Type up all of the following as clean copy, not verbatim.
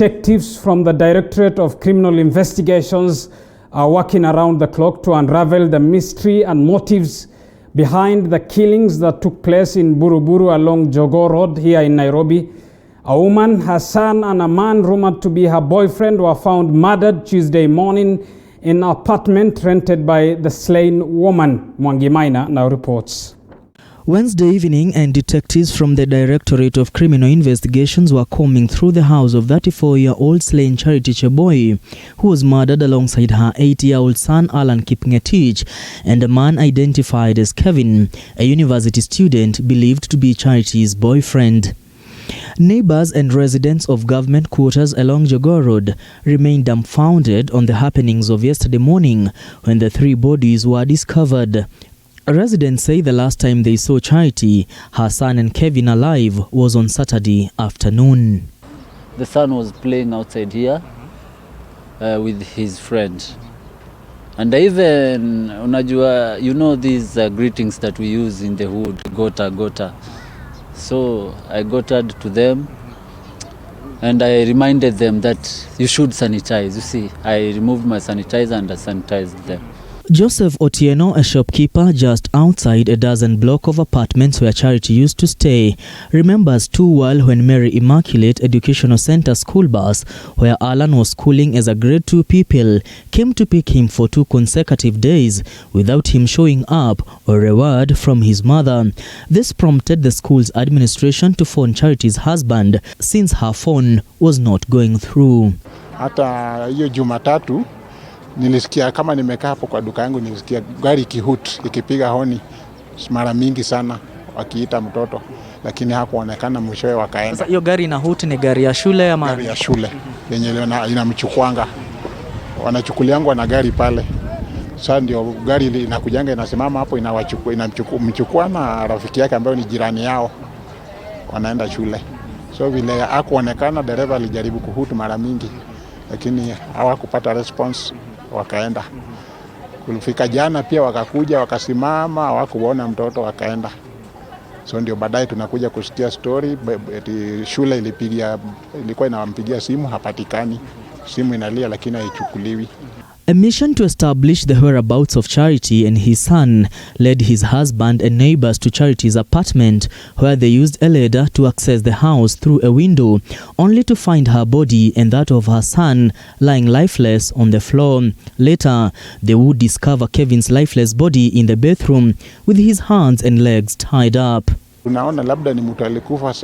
Detectives from the Directorate of Criminal Investigations are working around the clock to unravel the mystery and motives behind the killings that took place in Buruburu along Jogoo Road here in Nairobi. A woman, her son, and a man rumored to be her boyfriend were found murdered Tuesday morning in an apartment rented by the slain woman. Mwangi Maina now reports. Wednesday evening, and detectives from the Directorate of Criminal Investigations were combing through the house of 34-year-old slain Charity Cheboy, who was murdered alongside her 8-year-old son Alan Kipngetich, and a man identified as Kevin, a university student believed to be Charity's boyfriend. Neighbors and residents of government quarters along Jogoo Road remained dumbfounded on the happenings of yesterday morning when the three bodies were discovered. Residents say the last time they saw Charity, her son and Kevin alive, was on Saturday afternoon. The son was playing outside here with his friend. And even, unajua, you know these greetings that we use in the hood, gota, gota. So I goted to them and I reminded them that you should sanitize. You see, I removed my sanitizer and I sanitized them. Joseph Otieno, a shopkeeper just outside a dozen block of apartments where Charity used to stay, remembers too well when Mary Immaculate Educational Center school bus, where Alan was schooling as a grade 2 pupil, came to pick him for 2 consecutive days without him showing up or a word from his mother. This prompted the school's administration to phone Charity's husband since her phone was not going through. Hata hiyo Jumatatu nilisikia kama nimekaa hapo kwa duka yangu, nilisikia gari kihut ikipiga honi mara mingi sana wakiita mtoto, lakini hakuonekana. Mwishowe wakaenda. Sasa hiyo gari na hut ni gari ya shule ama gari ya shule yenye inamchukuanga, wanachukuliangwa na gari pale. Sasa ndio gari inakujanga inasimama hapo, inamchukua na rafiki yake ambaye ni jirani yao, wanaenda shule. So vile hakuonekana, dereva alijaribu kuhut mara mingi lakini hawakupata response, wakaenda. Kulifika jana pia wakakuja wakasimama, hawakuona mtoto, wakaenda. So ndio baadaye tunakuja kusikia story shule ilikuwa inampigia simu, hapatikani. Simu inalia lakini haichukuliwi. A mission to establish the whereabouts of Charity and his son led his husband and neighbors to Charity's apartment, where they used a ladder to access the house through a window, only to find her body and that of her son lying lifeless on the floor. Later, they would discover Kevin's lifeless body in the bathroom with his hands and legs tied up. Unaona labda ni mtu alikufa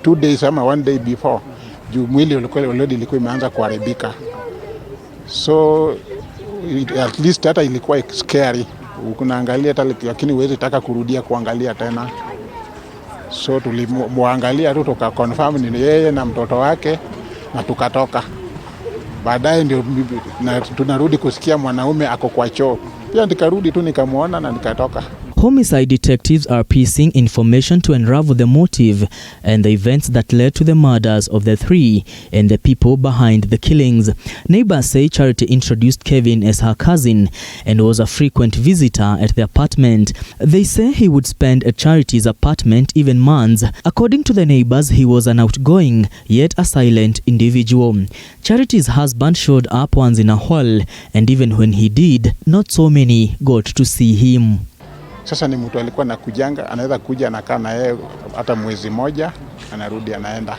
2 days ama 1 day before. Juu mwili ulikuwa imeanza kuharibika. So at least hata ilikuwa scary. Unaangalia hata lakini huwezi taka kurudia kuangalia tena. So tulimwangalia tu tukaconfirm ni yeye na mtoto wake na tukatoka. Baadaye ndio tunarudi kusikia mwanaume ako kwa choo. Pia nikarudi tu nikamuona na nikatoka. Homicide detectives are piecing information to unravel the motive and the events that led to the murders of the three and the people behind the killings. Neighbors say Charity introduced Kevin as her cousin and was a frequent visitor at the apartment. They say he would spend at Charity's apartment even months. According to the neighbors, he was an outgoing yet a silent individual. Charity's husband showed up once in a while, and even when he did, not so many got to see him. Sasa ni mtu alikuwa anakujanga, anaweza kuja anakaa na yeye hata mwezi moja, anarudi anaenda.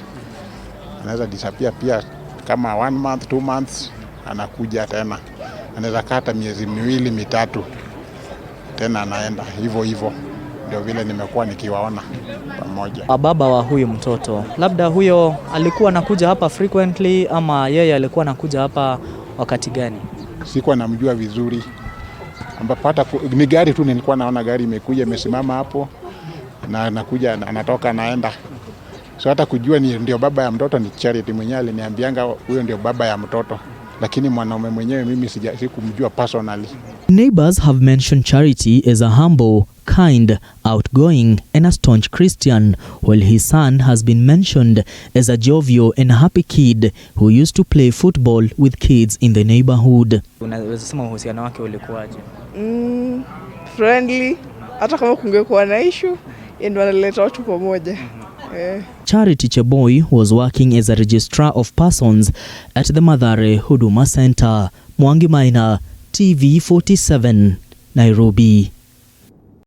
Anaweza disappear pia kama 1 month, 2 months, anakuja tena. Anaweza kaa hata miezi 2, 3 tena anaenda. Hivyo ndio vile nimekuwa nikiwaona pamoja. Baba wa huyu mtoto, labda huyo alikuwa anakuja hapa frequently ama yeye alikuwa anakuja hapa wakati gani? Sikuwa namjua vizuri. Ambapo hata ni gari tu nilikuwa naona gari imekuja imesimama hapo na anakuja anatoka anaenda. So hata kujua ni ndio baba ya mtoto ni Charity mwenyewe aliniambianga huyo ndio baba ya mtoto, lakini mwanaume mwenyewe mimi sikumjua personally. Neighbors have mentioned Charity as a humble, kind, outgoing and a staunch Christian, while his son has been mentioned as a jovial and happy kid who used to play football with kids in the neighborhood. Unaweza sema uhusiano wake ulikuwaje? Friendly, hata kama kungekuwa na issue, ndio analeta watu pamoja. Charity Cheboy was working as a registrar of persons at the Mathare Huduma Center. Mwangi Maina, TV 47, Nairobi.